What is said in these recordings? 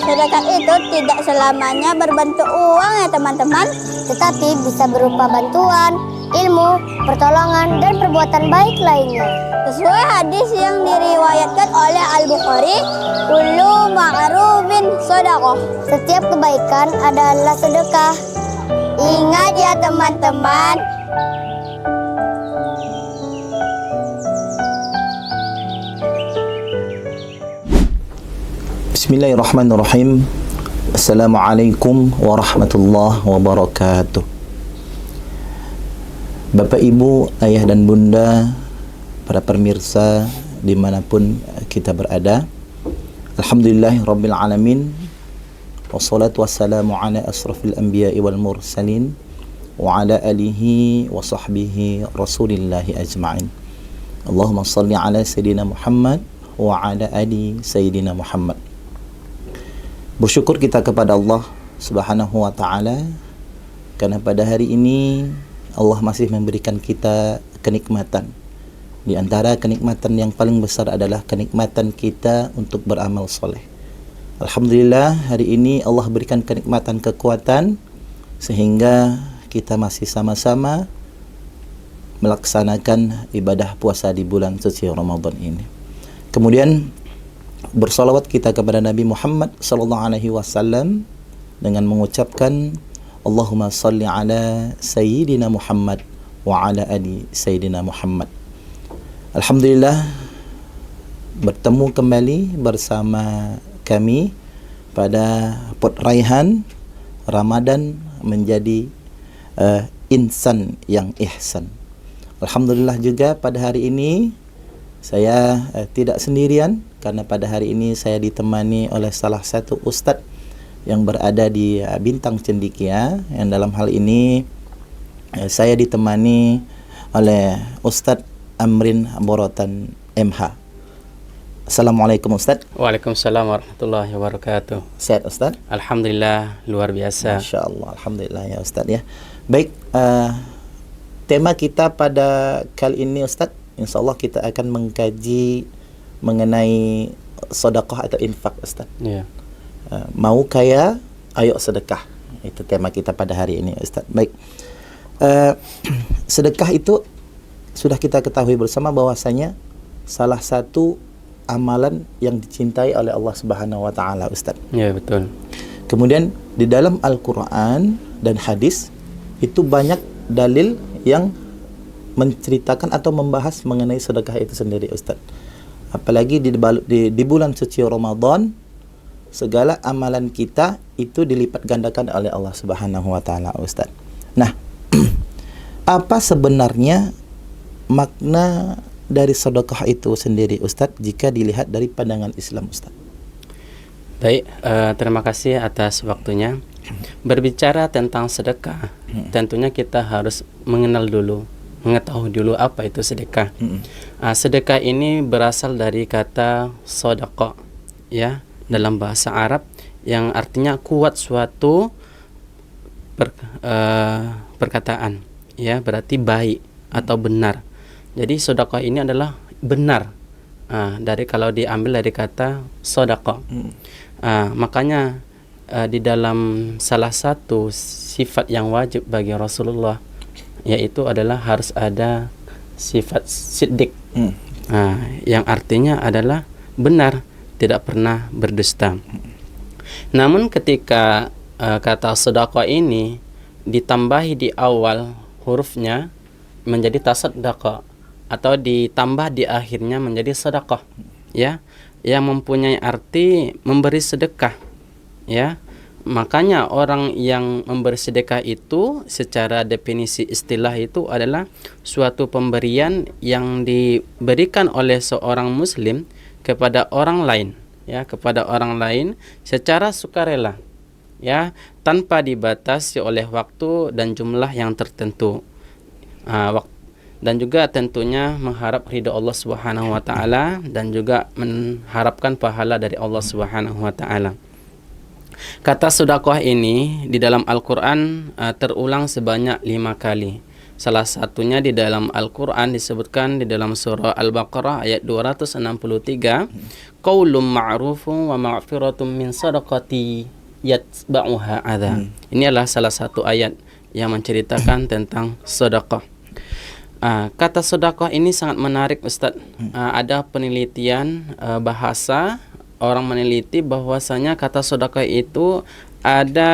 Sedekah itu tidak selamanya berbentuk uang ya teman-teman, tetapi bisa berupa bantuan, ilmu, pertolongan, dan perbuatan baik lainnya. Sesuai hadis yang diriwayatkan oleh Al-Bukhari, kullu ma'rufin shadaqah. Setiap kebaikan adalah sedekah. Ingat ya teman-teman. Bismillahirrahmanirrahim. Assalamualaikum warahmatullahi wabarakatuh. Bapak, Ibu, Ayah dan Bunda, para pemirsa dimanapun kita berada, Alhamdulillahi Rabbil Alamin, wassalatu wassalamu ala asrafil anbiya'i wal mursalin wa ala alihi wa sahbihi rasulillahi ajma'in. Allahumma salli ala Sayyidina Muhammad wa ala ali Sayyidina Muhammad. Bersyukur kita kepada Allah Subhanahu wa ta'ala karena pada hari ini Allah masih memberikan kita kenikmatan. Di antara kenikmatan yang paling besar adalah kenikmatan kita untuk beramal soleh. Alhamdulillah, hari ini Allah berikan kenikmatan kekuatan sehingga kita masih sama-sama melaksanakan ibadah puasa di bulan suci Ramadan ini. Kemudian bersalawat kita kepada Nabi Muhammad sallallahu alaihi wasallam dengan mengucapkan Allahumma salli ala Sayyidina Muhammad wa ala ali Sayyidina Muhammad. Alhamdulillah, bertemu kembali bersama kami pada Pot Raihan Ramadan menjadi insan yang ihsan. Alhamdulillah juga pada hari ini saya tidak sendirian, karena pada hari ini saya ditemani oleh salah satu ustadz yang berada di Bintang Cendekia, yang dalam hal ini saya ditemani oleh Ustadz Amrin Borotan MH. Assalamualaikum Ustadz. Waalaikumsalam warahmatullahi wabarakatuh. Sehat Ustadz? Alhamdulillah, luar biasa. Masya Allah, Alhamdulillah ya Ustadz ya. Baik, tema kita pada kali ini Ustadz, insya Allah kita akan mengkaji mengenai sedekah atau infak Ustaz. Yeah. Mau kaya, ayo sedekah. Itu tema kita pada hari ini Ustaz. Baik, sedekah itu sudah kita ketahui bersama bahwasanya salah satu amalan yang dicintai oleh Allah Subhanahu wa taala Ustaz. Ya, yeah, betul. Kemudian di dalam Al-Qur'an dan hadis itu banyak dalil yang menceritakan atau membahas mengenai sedekah itu sendiri Ustaz. Apalagi di bulan suci Ramadan, segala amalan kita itu dilipat gandakan oleh Allah Subhanahu wa taala Ustaz. Nah, apa sebenarnya makna dari sedekah itu sendiri Ustaz jika dilihat dari pandangan Islam Ustaz? Baik, terima kasih atas waktunya. Berbicara tentang sedekah, tentunya kita harus mengetahui dulu apa itu sedekah. Sedekah ini berasal dari kata sodaqah, ya, dalam bahasa Arab yang artinya kuat suatu perkataan, ya, berarti baik atau benar. Jadi sedekah ini adalah benar. Dari kalau diambil dari kata sedekah. Makanya di dalam salah satu sifat yang wajib bagi Rasulullah, yaitu adalah harus ada sifat siddiq. Yang artinya adalah benar, tidak pernah berdusta. Namun ketika kata sedekah ini ditambahi di awal hurufnya menjadi tasaddaqa, atau ditambah di akhirnya menjadi sedekah, ya, yang mempunyai arti memberi sedekah, ya. Makanya orang yang memberi sedekah itu secara definisi istilah itu adalah suatu pemberian yang diberikan oleh seorang muslim kepada orang lain, ya, kepada orang lain secara sukarela, ya, tanpa dibatasi oleh waktu dan jumlah yang tertentu. Dan juga tentunya mengharap ridha Allah Subhanahu wa taala dan juga mengharapkan pahala dari Allah Subhanahu wa taala. Kata sedekah ini di dalam Al-Qur'an terulang sebanyak 5 kali. Salah satunya di dalam Al-Qur'an disebutkan di dalam surah Al-Baqarah ayat 263, qaulun ma'rufun wa maghfiratun min sadaqati yatba'uha adza. Ini adalah salah satu ayat yang menceritakan tentang sedekah. Kata sedekah ini sangat menarik, Ustaz. Ada penelitian bahasa, orang meneliti bahwasanya kata sedekah itu ada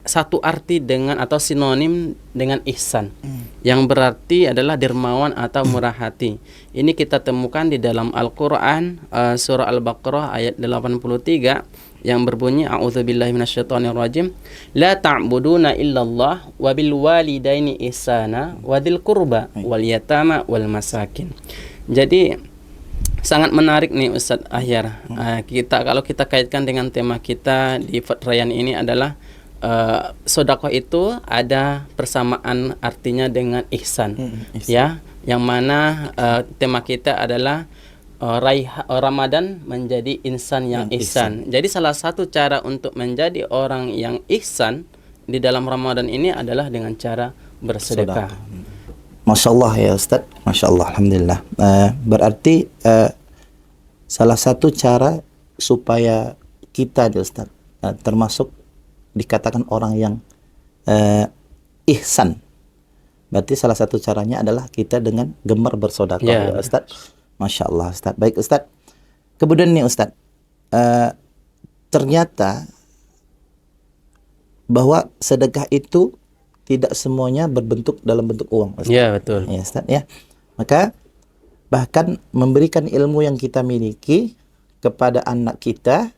satu arti dengan atau sinonim dengan ihsan, yang berarti adalah dermawan atau murah hati. Ini kita temukan di dalam Al-Qur'an surah Al-Baqarah ayat 83 yang berbunyi a'udzubillahi minasyaitonirrajim, la ta'buduna illallah wa bil walidaini ihsana wa dzil qurba wal yatama wal masakin. Jadi sangat menarik nih Ustaz Ahyar. Kalau kita kaitkan dengan tema kita di Fatrayan ini adalah sedekah itu ada persamaan artinya dengan ihsan, ya, yang mana tema kita adalah raih Ramadan menjadi insan yang ihsan. Jadi salah satu cara untuk menjadi orang yang ihsan di dalam Ramadan ini adalah dengan cara bersedekah. Masya Allah ya Ustaz, Masya Allah, Alhamdulillah. Berarti salah satu cara supaya kita Ustaz termasuk dikatakan orang yang ihsan, berarti salah satu caranya adalah kita dengan gemar bersedekah, ya Ustaz. Masya Allah Ustaz. Baik Ustaz, kemudian nih Ustaz, ternyata bahwa sedekah itu tidak semuanya berbentuk dalam bentuk uang, Ustaz. Ya betul. Ya Ustaz ya. Maka bahkan memberikan ilmu yang kita miliki kepada anak kita,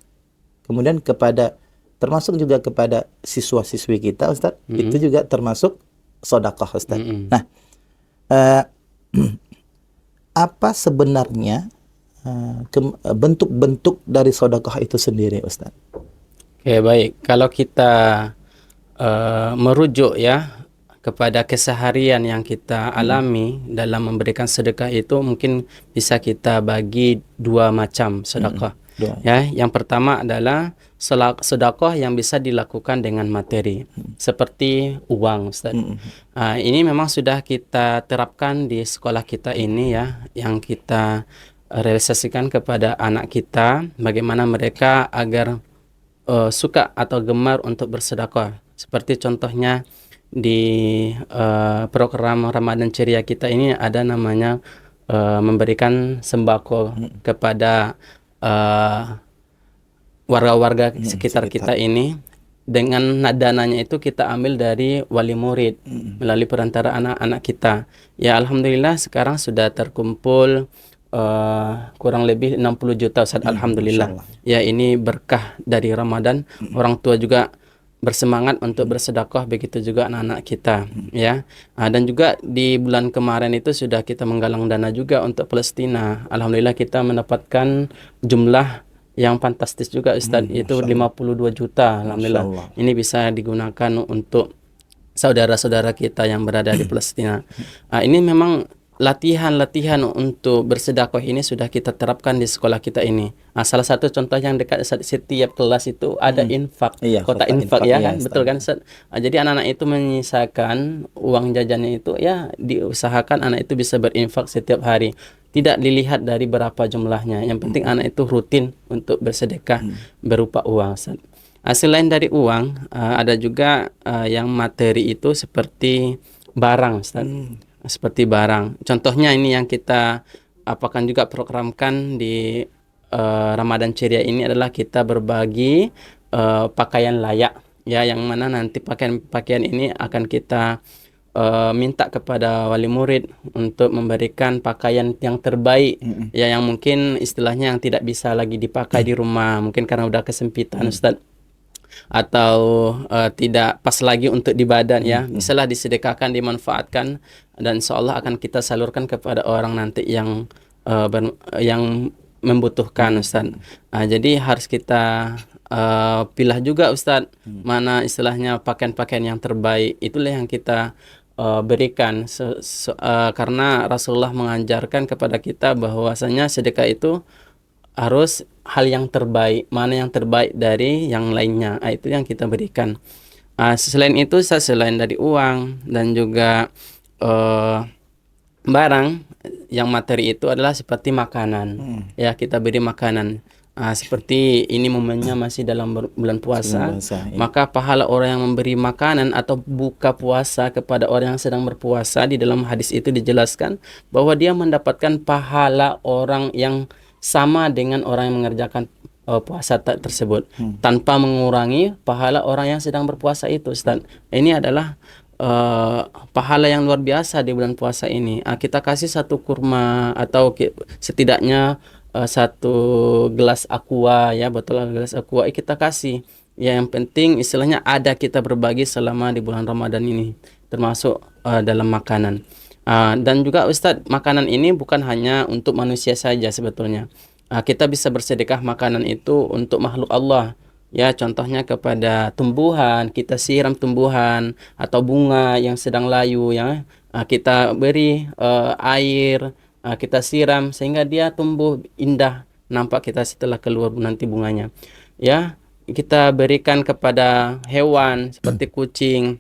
kemudian kepada termasuk juga kepada siswa-siswi kita Ustaz, itu juga termasuk sedekah Ustaz. Nah, apa sebenarnya bentuk-bentuk dari sedekah itu sendiri Ustaz? Oke, baik. Kalau kita merujuk ya kepada keseharian yang kita alami dalam memberikan sedekah itu, mungkin bisa kita bagi 2 macam sedekah. Ya, yang pertama adalah sedekah yang bisa dilakukan dengan materi, seperti uang, Ustaz. Ini memang sudah kita terapkan di sekolah kita ini ya, yang kita realisasikan kepada anak kita, bagaimana mereka agar suka atau gemar untuk bersedekah. Seperti contohnya di program Ramadan Ceria kita ini ada namanya memberikan sembako kepada warga-warga sekitar kita ini. Dengan dananya itu kita ambil dari wali murid melalui perantara anak-anak kita. Ya alhamdulillah sekarang sudah terkumpul kurang lebih 60 juta Ustaz, alhamdulillah. Ya ini berkah dari Ramadan. Orang tua juga bersemangat untuk bersedekah, begitu juga anak-anak kita ya. Dan juga di bulan kemarin itu sudah kita menggalang dana juga untuk Palestina. Alhamdulillah kita mendapatkan jumlah yang fantastis juga Ustaz, itu 52 juta alhamdulillah. Ini bisa digunakan untuk saudara-saudara kita yang berada di Palestina. Ini memang latihan-latihan untuk bersedekah ini sudah kita terapkan di sekolah kita ini. Salah satu contoh yang dekat setiap kelas itu ada infak, Iya, kotak kotak infak infak, ya, iya, kan? Betul kan Ustaz? Jadi anak-anak itu menyisakan uang jajannya itu ya diusahakan anak itu bisa berinfak setiap hari. Tidak dilihat dari berapa jumlahnya. Yang penting anak itu rutin untuk bersedekah berupa uang Ustaz. Selain dari uang, ada juga yang materi itu seperti barang Ustaz. Seperti barang. Contohnya ini yang kita apakan juga programkan di Ramadan Ceria ini adalah kita berbagi pakaian layak ya, yang mana nanti pakaian ini akan kita minta kepada wali murid untuk memberikan pakaian yang terbaik ya, yang mungkin istilahnya yang tidak bisa lagi dipakai di rumah mungkin karena udah kesempitan Ustaz, atau tidak pas lagi untuk di badan ya, misalnya disedekahkan, dimanfaatkan, dan insyaallah akan kita salurkan kepada orang nanti yang yang membutuhkan Ustaz. Jadi harus kita pilah juga Ustaz, mana istilahnya pakaian-pakaian yang terbaik, itulah yang kita berikan karena Rasulullah mengajarkan kepada kita bahwasanya sedekah itu harus hal yang terbaik, mana yang terbaik dari yang lainnya, itu yang kita berikan. Selain itu, selain dari uang dan juga barang yang materi itu adalah seperti makanan, ya kita beri makanan. Seperti ini momennya masih dalam bulan puasa, maka pahala orang yang memberi makanan atau buka puasa kepada orang yang sedang berpuasa, di dalam hadis itu dijelaskan bahwa dia mendapatkan pahala orang yang sama dengan orang yang mengerjakan puasa tersebut, tanpa mengurangi pahala orang yang sedang berpuasa itu Ustaz. Ini adalah pahala yang luar biasa di bulan puasa ini. Kita kasih satu kurma atau setidaknya satu gelas aqua ya, botol gelas aqua kita kasih ya, yang penting istilahnya ada kita berbagi selama di bulan Ramadan ini, termasuk dalam makanan. Dan juga Ustadz, makanan ini bukan hanya untuk manusia saja sebetulnya. Kita bisa bersedekah makanan itu untuk makhluk Allah. Ya, contohnya kepada tumbuhan, kita siram tumbuhan atau bunga yang sedang layu ya. Kita beri air, kita siram sehingga dia tumbuh indah, nampak kita setelah keluar nanti bunganya. Ya, kita berikan kepada hewan seperti kucing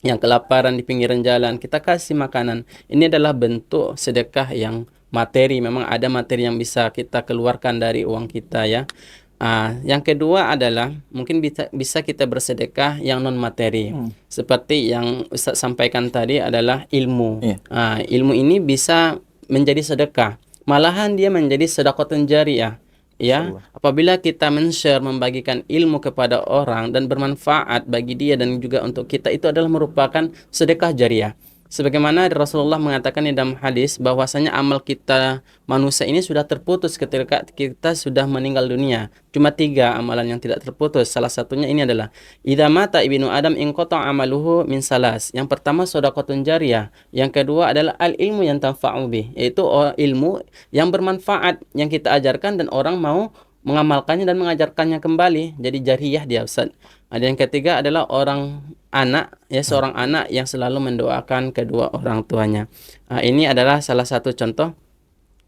yang kelaparan di pinggiran jalan, kita kasih makanan. Ini adalah bentuk sedekah yang materi. Memang ada materi yang bisa kita keluarkan dari uang kita ya. Yang kedua adalah mungkin bisa kita bersedekah yang non materi. Seperti yang Ustaz sampaikan tadi adalah ilmu. Ilmu ini bisa menjadi sedekah. Malahan dia menjadi sedekahun jariyah. Ya, apabila kita men-share, membagikan ilmu kepada orang dan bermanfaat bagi dia dan juga untuk kita, itu adalah merupakan sedekah jariyah. Sebagaimana Rasulullah mengatakan di dalam hadis bahwasanya amal kita manusia ini sudah terputus ketika kita sudah meninggal dunia. Cuma 3 amalan yang tidak terputus. Salah satunya ini adalah idza mata ibnu adam inqata amaluhu min salas. Yang pertama sedekahun jariyah. Yang kedua adalah al ilmu yang tanfa'u bih, yaitu ilmu yang bermanfaat yang kita ajarkan dan orang mau mengamalkannya dan mengajarkannya kembali, jadi jariyah dia Ustaz. Ada yang ketiga adalah seorang anak yang selalu mendoakan kedua orang tuanya. Ini adalah salah satu contoh,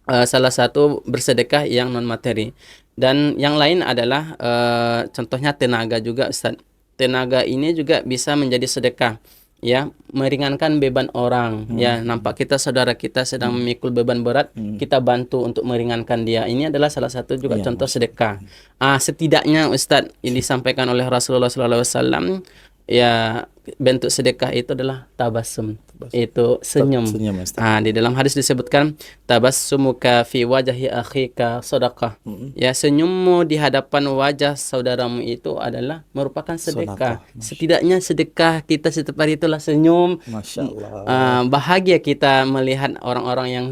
salah satu bersedekah yang non materi. Dan yang lain adalah contohnya tenaga juga Ustaz. Tenaga ini juga bisa menjadi sedekah. Ya, meringankan beban orang. Ya, nampak kita saudara kita sedang memikul beban berat, kita bantu untuk meringankan dia. Ini adalah salah satu juga contoh sedekah. Setidaknya Ustadz, ini disampaikan oleh Rasulullah SAW, ya bentuk sedekah itu adalah tabassum, itu senyum. Di dalam hadis disebutkan tabassumuka fi wajhi akhika sedekah. Ya, senyummu di hadapan wajah saudaramu itu adalah merupakan sedekah. Setidaknya sedekah kita setiap hari itulah senyum. Masya Allah. Bahagia kita melihat orang-orang yang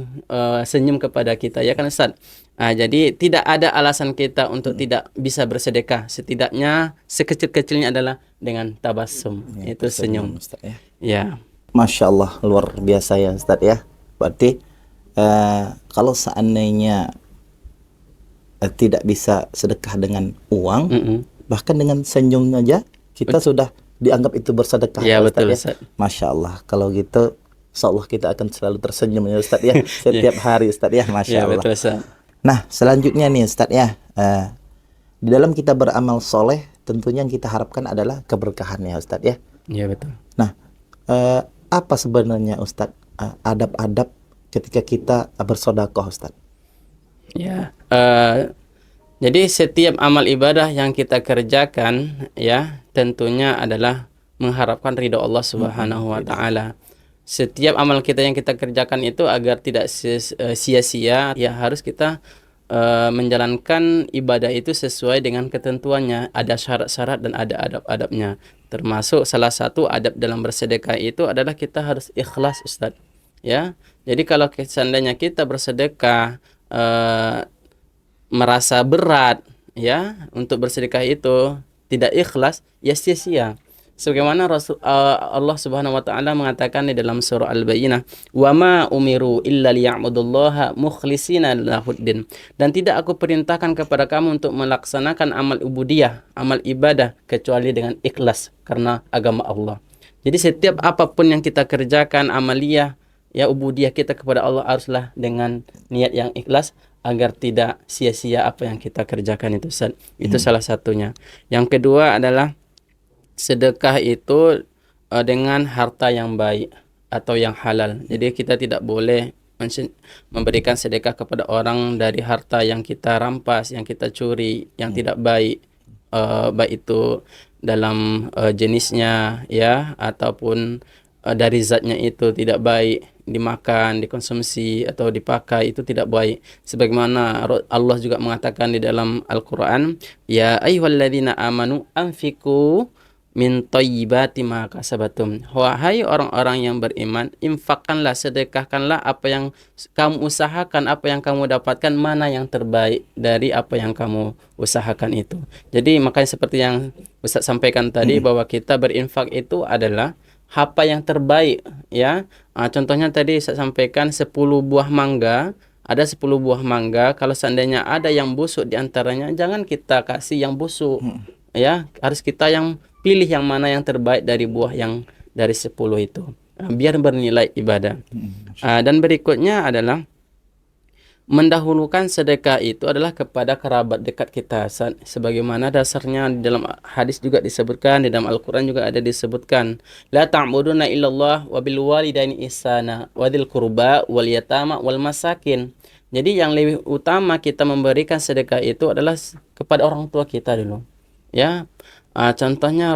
senyum kepada kita, ya kan Ustaz? Jadi tidak ada alasan kita untuk tidak bisa bersedekah. Setidaknya sekecil-kecilnya adalah dengan tabassum, itu senyum. Ustaz, ya. Masya Allah, luar biasa ya Ustaz ya. Berarti kalau seandainya tidak bisa sedekah dengan uang, bahkan dengan senyum aja kita sudah dianggap itu bersedekah. Ya, betul Ustaz, ya? Masya Allah. Kalau gitu insyaallah kita akan selalu tersenyum ya Ustaz ya setiap hari Ustaz ya, Masya Ya, Allah. betul, Ustaz. Nah, selanjutnya nih Ustaz ya, di dalam kita beramal soleh tentunya yang kita harapkan adalah keberkahan ya Ustaz ya. Ya, betul. Nah, apa sebenarnya Ustaz adab-adab ketika kita bersedekah Ustaz? Ya, jadi setiap amal ibadah yang kita kerjakan ya tentunya adalah mengharapkan ridho Allah Subhanahu wa taala. Setiap amal kita yang kita kerjakan itu agar tidak sia-sia, ya harus kita menjalankan ibadah itu sesuai dengan ketentuannya. Ada syarat-syarat dan ada adab-adabnya. Termasuk salah satu adab dalam bersedekah itu adalah kita harus ikhlas, Ustaz. Ya, jadi kalau seandainya kita bersedekah merasa berat ya untuk bersedekah itu tidak ikhlas, ya sia-sia. Sebagaimana Allah Subhanahu wa taala mengatakan di dalam surah Al-Bayyinah, "Wa ma umiru illa liya'budullaha mukhlishina lahuddin." Dan tidak aku perintahkan kepada kamu untuk melaksanakan amal ubudiyah, amal ibadah kecuali dengan ikhlas karena agama Allah. Jadi setiap apapun yang kita kerjakan amaliyah ya ubudiyah kita kepada Allah haruslah dengan niat yang ikhlas agar tidak sia-sia apa yang kita kerjakan itu, Ustaz. Itu salah satunya. Yang kedua adalah sedekah itu dengan harta yang baik atau yang halal. Jadi kita tidak boleh memberikan sedekah kepada orang dari harta yang kita rampas, yang kita curi, yang tidak baik. Baik itu dalam jenisnya ya ataupun dari zatnya itu tidak baik dimakan, dikonsumsi atau dipakai, itu tidak baik. Sebagaimana Allah juga mengatakan di dalam Al-Qur'an, ya ayyuhalladzina amanu anfiqu min thayyibati ma kasabatum. Wahai orang-orang yang beriman, infakkanlah, sedekahkanlah apa yang kamu usahakan, apa yang kamu dapatkan, mana yang terbaik dari apa yang kamu usahakan itu. Jadi makanya seperti yang Ustaz sampaikan tadi bahwa kita berinfak itu adalah apa yang terbaik ya. Contohnya tadi saya sampaikan 10 buah mangga, ada 10 buah mangga, kalau seandainya ada yang busuk di antaranya, jangan kita kasih yang busuk. Ya, harus kita yang pilih yang mana yang terbaik dari buah yang dari 10 itu. Biar bernilai ibadah. Dan berikutnya adalah mendahulukan sedekah itu adalah kepada kerabat dekat kita, sebagaimana dasarnya di dalam hadis juga disebutkan, di dalam Al-Qur'an juga ada disebutkan, la ta'buduna illallah wa bil walidaini ihsana wa dzil qurba wal yatama wal masakin. Jadi yang lebih utama kita memberikan sedekah itu adalah kepada orang tua kita dulu. Ya. Contohnya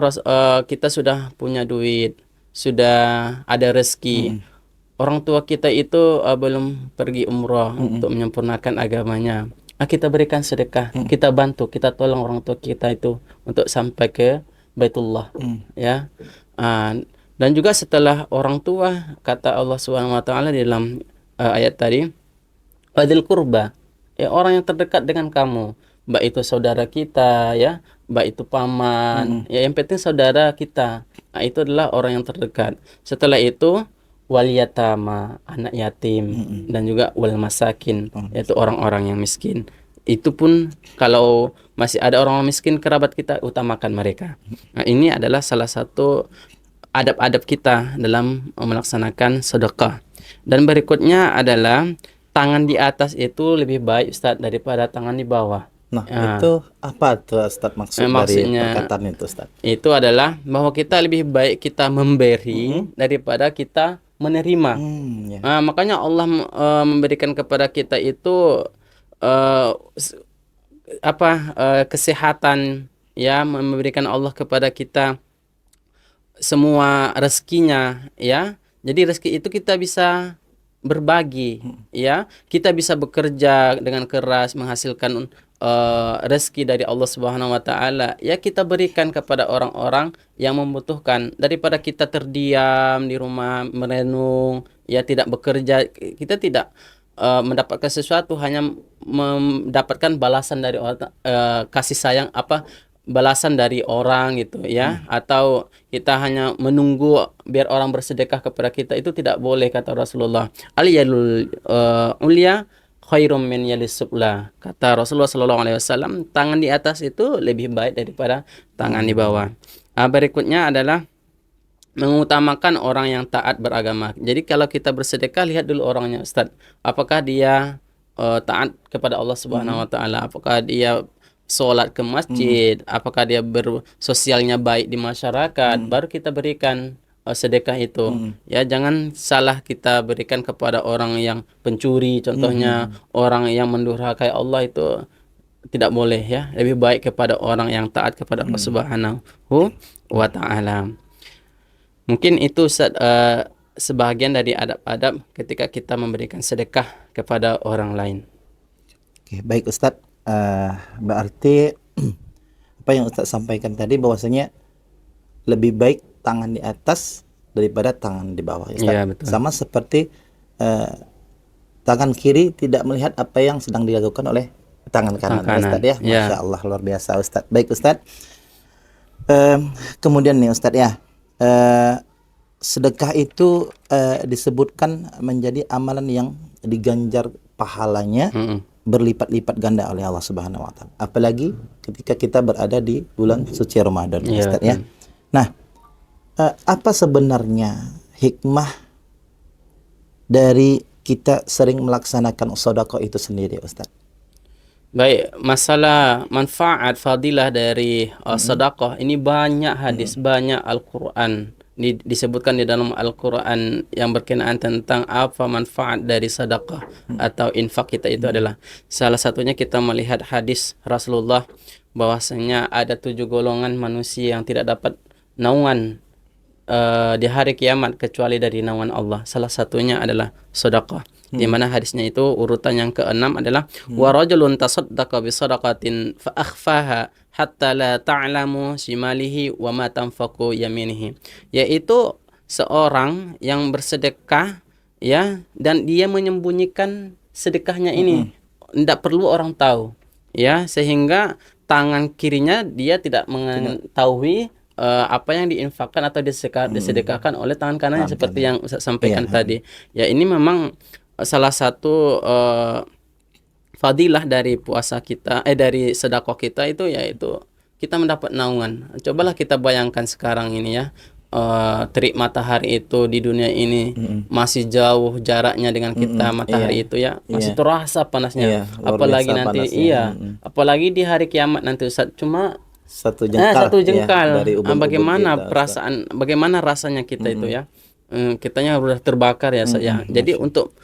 kita sudah punya duit, sudah ada rezeki. Orang tua kita itu belum pergi umrah untuk menyempurnakan agamanya. Kita berikan sedekah, kita bantu, kita tolong orang tua kita itu untuk sampai ke Baitullah. Ya. Dan juga setelah orang tua, kata Allah Subhanahu wa taala di dalam ayat tadi, wadil kurba, ya orang yang terdekat dengan kamu, baik itu saudara kita ya, baik itu paman, ya yang penting saudara kita. Itu adalah orang yang terdekat. Setelah itu wal yatama, anak yatim, dan juga wal masakin, yaitu orang-orang yang miskin. Itu pun kalau masih ada orang miskin kerabat kita, utamakan mereka. Ini adalah salah satu adab-adab kita dalam melaksanakan sedekah. Dan berikutnya adalah tangan di atas itu lebih baik, Ustaz, daripada tangan di bawah. Nah, itu apa tuh Ustaz maksudnya dari perkataan itu, Ustaz? Itu adalah bahwa kita lebih baik kita memberi daripada kita menerima. Makanya Allah memberikan kepada kita itu kesehatan ya, memberikan Allah kepada kita semua rezekinya ya. Jadi rezeki itu kita bisa berbagi ya. Kita bisa bekerja dengan keras menghasilkan rezeki dari Allah Subhanahu wa taala, ya kita berikan kepada orang-orang yang membutuhkan daripada kita terdiam di rumah merenung, ya tidak bekerja, kita tidak mendapatkan sesuatu, hanya mendapatkan balasan dari orang, kasih sayang balasan dari orang gitu ya, atau kita hanya menunggu biar orang bersedekah kepada kita, itu tidak boleh, kata Rasulullah. Al-yadul ulya khairum min yadis sufla. Kata Rasulullah sallallahu alaihi wasallam, tangan di atas itu lebih baik daripada tangan di bawah. Berikutnya adalah mengutamakan orang yang taat beragama. Jadi kalau kita bersedekah, lihat dulu orangnya, Ustaz. Apakah dia taat kepada Allah Subhanahu wa taala? Apakah dia sholat ke masjid? Apakah dia bersosialnya baik di masyarakat? Baru kita berikan sedekah itu. Ya, jangan salah kita berikan kepada orang yang pencuri contohnya, orang yang mendurhakai Allah, itu tidak boleh ya. Lebih baik kepada orang yang taat kepada Allah Subhanahu wa taala. Mungkin itu Ustaz, sebahagian dari adab-adab ketika kita memberikan sedekah kepada orang lain. Oke, baik Ustadz. Berarti apa yang Ustadz sampaikan tadi bahwasanya lebih baik tangan di atas daripada tangan di bawah, Ustadz. Iya, betul. Sama seperti tangan kiri tidak melihat apa yang sedang dilakukan oleh tangan kanan, Ustadz ya. Masya Allah, luar biasa Ustadz. Baik Ustadz. Kemudian nih Ustadz ya, sedekah itu disebutkan menjadi amalan yang diganjar pahalanya berlipat-lipat ganda oleh Allah Subhanahu wa taala. Apalagi ketika kita berada di bulan suci Ramadan, Ustaz ya. Nah, apa sebenarnya hikmah dari kita sering melaksanakan sedekah itu sendiri, Ustaz? Baik, masalah manfaat fadilah dari sedekah ini banyak hadis, banyak Al-Qur'an disebutkan di dalam Al-Qur'an yang berkenaan tentang apa manfaat dari sedekah atau infak kita itu adalah salah satunya kita melihat hadis Rasulullah bahwasanya ada 7 golongan manusia yang tidak dapat naungan di hari kiamat kecuali dari naungan Allah. Salah satunya adalah sedekah. Di mana hadisnya itu urutan yang ke-6 adalah wa rajulun tasaddaqa bi sadaqatin fa akhfaha hatta la ta'lamu shimalihi wa ma tanfaqu yaminihi, yaitu seorang yang bersedekah ya dan dia menyembunyikan sedekahnya ini, tidak perlu orang tahu ya, sehingga tangan kirinya dia tidak mengetahui apa yang diinfakkan atau disedekahkan oleh tangan kanannya seperti yang Ustaz sampaikan tadi. Ya, ini memang salah satu fadilah dari puasa kita, dari sedekah kita itu yaitu kita mendapat naungan. Cobalah kita bayangkan sekarang ini ya, terik matahari itu di dunia ini masih jauh jaraknya dengan kita, matahari itu ya masih terasa panasnya. Apalagi nanti panasnya. Apalagi di hari kiamat nanti Ustaz, cuma satu jengkal dari bagaimana kita, perasaan, bagaimana rasanya kita itu ya, kitanya udah terbakar ya saya. Jadi untuk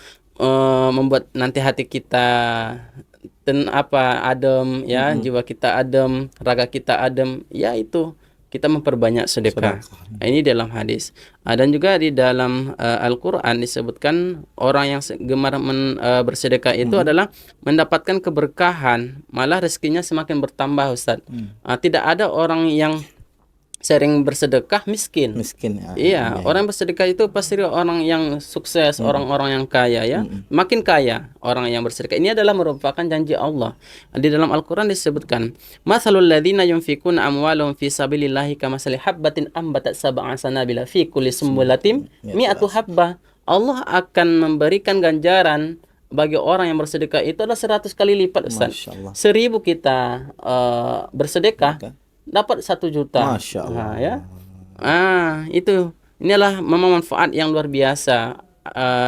membuat nanti hati kita adem ya, jiwa kita adem, raga kita adem, ya itu kita memperbanyak sedekah. Nah, ini dalam hadis. Dan juga di dalam Al-Qur'an disebutkan orang yang gemar bersedekah itu adalah mendapatkan keberkahan, malah rezekinya semakin bertambah, Ustaz. Tidak ada orang yang sering bersedekah miskin ya. Iya, orang bersedekah itu pasti orang yang sukses, orang-orang yang kaya ya. Makin kaya orang yang bersedekah. Ini adalah merupakan janji Allah. Di dalam Al-Qur'an disebutkan, "Matsalul ladzina yunfikuna amwalahum fi sabilillahi kamatsali habbatin ambatat sab'a sanabila fi kulli sumbulatin mi'atu habbah." Allah akan memberikan ganjaran bagi orang yang bersedekah itu adalah 100 kali lipat, Ustaz. 1000 kita bersedekah dapat 1 juta. Masya Allah. Nah, ya. Itu inilah memang manfaat yang luar biasa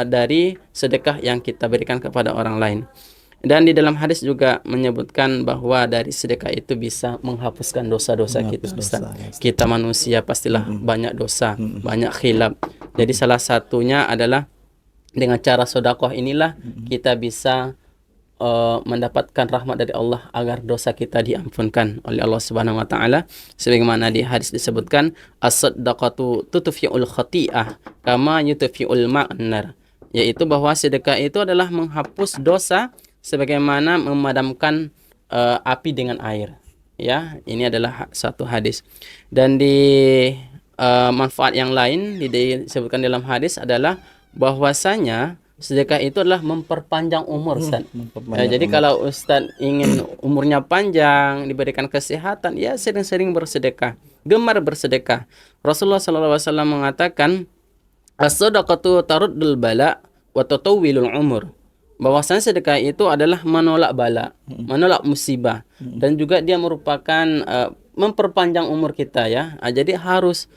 dari sedekah yang kita berikan kepada orang lain. Dan di dalam hadis juga menyebutkan bahwa dari sedekah itu bisa menghapuskan dosa-dosa kita. Kita manusia pastilah banyak dosa, banyak khilaf. Jadi salah satunya adalah dengan cara sedekah inilah kita bisa mendapatkan rahmat dari Allah agar dosa kita diampunkan oleh Allah Subhanahu wa taala, sebagaimana di hadis disebutkan as-sadaqatu tutfi'ul khati'ah kama yutfi'ul ma'nar, yaitu bahwa sedekah itu adalah menghapus dosa sebagaimana memadamkan api dengan air. Ya, ini adalah satu hadis. Dan di manfaat yang lain disebutkan dalam hadis adalah bahwasanya sedekah itu adalah memperpanjang umur, Ustaz. Jadi kalau Ustaz ingin umurnya panjang, diberikan kesehatan, ya sering-sering bersedekah, gemar bersedekah. Rasulullah SAW mengatakan, as-sadaqatu taruddul bala wa tatawwilul umur. Bahwasanya sedekah itu adalah menolak bala, menolak musibah, dan juga dia merupakan memperpanjang umur kita ya. Jadi harus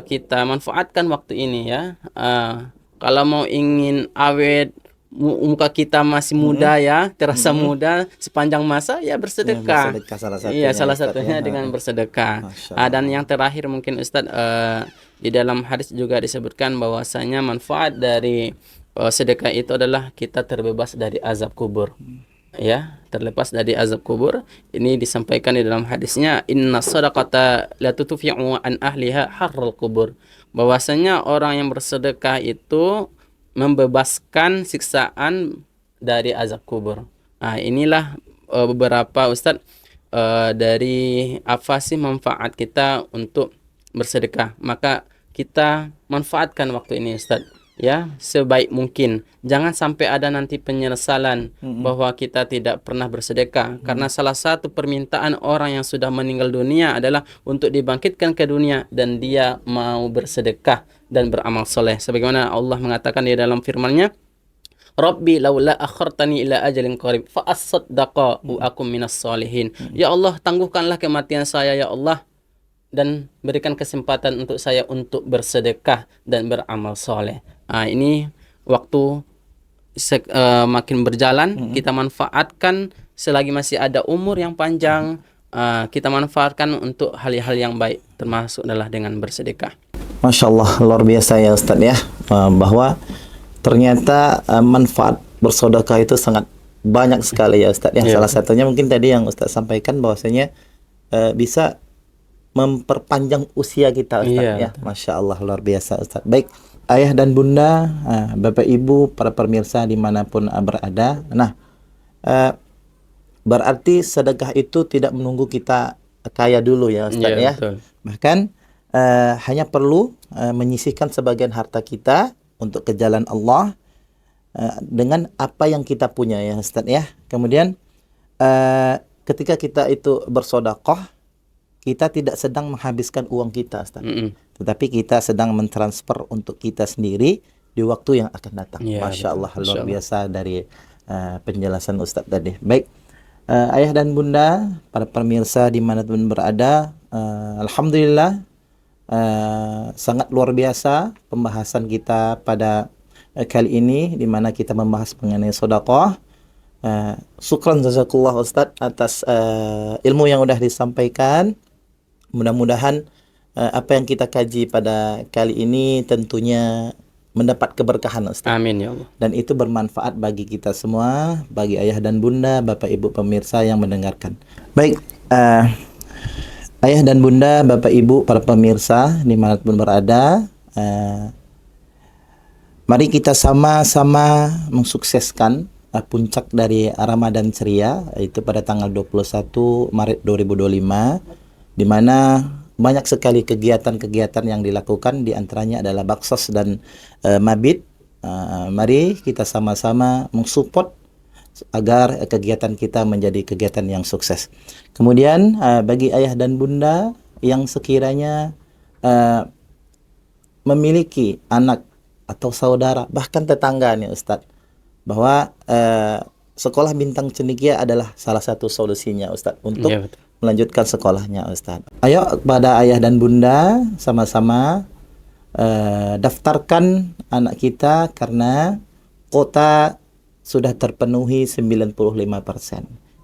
kita manfaatkan waktu ini ya. Kalau mau ingin awet, muka kita masih muda ya, terasa muda sepanjang masa ya bersedekah. Bersedekah salah satunya, Iya, salah Ustaz, satunya ya. dengan bersedekah. Masya Allah. Dan yang terakhir mungkin Ustadz, di dalam hadis juga disebutkan bahwasanya manfaat dari sedekah itu adalah kita terbebas dari azab kubur. Ya, terlepas dari azab kubur. Ini disampaikan di dalam hadisnya, inna sadaqata la tutfi'u an ahliha harral kubur. Bahwasanya orang yang bersedekah itu membebaskan siksaan dari azab kubur. Nah, inilah beberapa Ustadz dari apa sih manfaat kita untuk bersedekah. Maka kita manfaatkan waktu ini Ustadz ya sebaik mungkin. Jangan sampai ada nanti penyesalan bahwa kita tidak pernah bersedekah, karena salah satu permintaan orang yang sudah meninggal dunia adalah untuk dibangkitkan ke dunia dan dia mau bersedekah dan beramal soleh, sebagaimana Allah mengatakan di dalam firman-Nya, Rabbi laula akhartani ila ajalin qarib fa asaddaqa wa akum minas solihin. Ya Allah, tangguhkanlah kematian saya ya Allah, dan berikan kesempatan untuk saya untuk bersedekah dan beramal soleh. Ini waktu makin berjalan, kita manfaatkan selagi masih ada umur yang panjang, kita manfaatkan untuk hal-hal yang baik, termasuk adalah dengan bersedekah. Masya Allah, luar biasa ya Ustadz ya, bahwa ternyata manfaat bersedekah itu sangat banyak sekali ya Ustadz ya. Salah satunya mungkin tadi yang Ustadz sampaikan bahwasanya bisa memperpanjang usia kita Ustadz ya. Masya Allah, luar biasa Ustadz. Baik, ayah dan bunda, bapak ibu, para pemirsa dimanapun berada. Nah, berarti sedekah itu tidak menunggu kita kaya dulu ya Ustadz ya. Betul. Bahkan hanya perlu menyisihkan sebagian harta kita untuk ke jalan Allah dengan apa yang kita punya ya Ustadz ya. Kemudian ketika kita itu bersedekah, kita tidak sedang menghabiskan uang kita Ustadz, tetapi kita sedang mentransfer untuk kita sendiri di waktu yang akan datang. Masya Allah, luar biasa dari penjelasan Ustadz tadi. Baik, ayah dan bunda, para pemirsa dimanapun berada, alhamdulillah sangat luar biasa pembahasan kita pada kali ini, di mana kita membahas mengenai sedekah. Syukran jazakallah Ustadz atas ilmu yang sudah disampaikan. Mudah-mudahan apa yang kita kaji pada kali ini tentunya mendapat keberkahan Ustaz. Amin ya Allah. Dan itu bermanfaat bagi kita semua, bagi ayah dan bunda, bapak ibu pemirsa yang mendengarkan. Baik, ayah dan bunda, bapak ibu, para pemirsa dimanapun berada, mari kita sama-sama mensukseskan puncak dari Ramadan ceria, itu pada tanggal 21 Maret 2025, di mana banyak sekali kegiatan-kegiatan yang dilakukan, di antaranya adalah baksos dan mabit. Mari kita sama-sama mensupport agar kegiatan kita menjadi kegiatan yang sukses. Kemudian bagi ayah dan bunda yang sekiranya memiliki anak atau saudara, bahkan tetangga nih Ustadz, bahwa sekolah bintang cendekia adalah salah satu solusinya Ustadz untuk melanjutkan sekolahnya Ustadz. Ayo kepada ayah dan bunda sama-sama daftarkan anak kita, karena kota sudah terpenuhi 95%.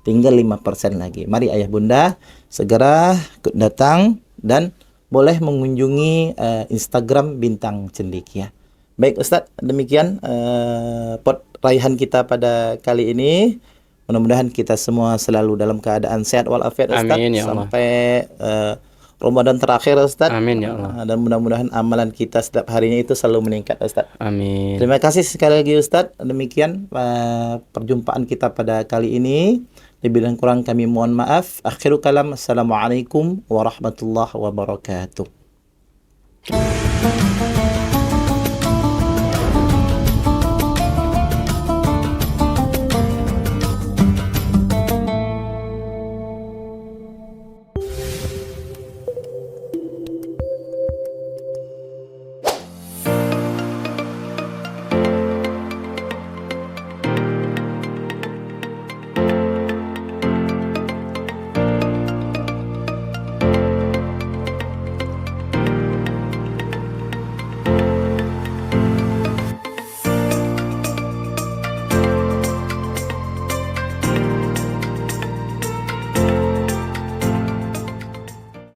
Tinggal 5% lagi. Mari ayah bunda segera datang dan boleh mengunjungi Instagram Bintang Cendekia. Baik Ustadz, demikian pot raihan kita pada kali ini. Mudah-mudahan kita semua selalu dalam keadaan sehat walafiat Ustaz. Amin, ya Allah. Sampai Ramadan terakhir Ustaz. Amin ya Allah. Dan mudah-mudahan amalan kita setiap harinya itu selalu meningkat Ustaz. Amin. Terima kasih sekali lagi Ustaz. Demikian perjumpaan kita pada kali ini. Lebih dan kurang kami mohon maaf. Akhirul kalam. Assalamualaikum warahmatullahi wabarakatuh.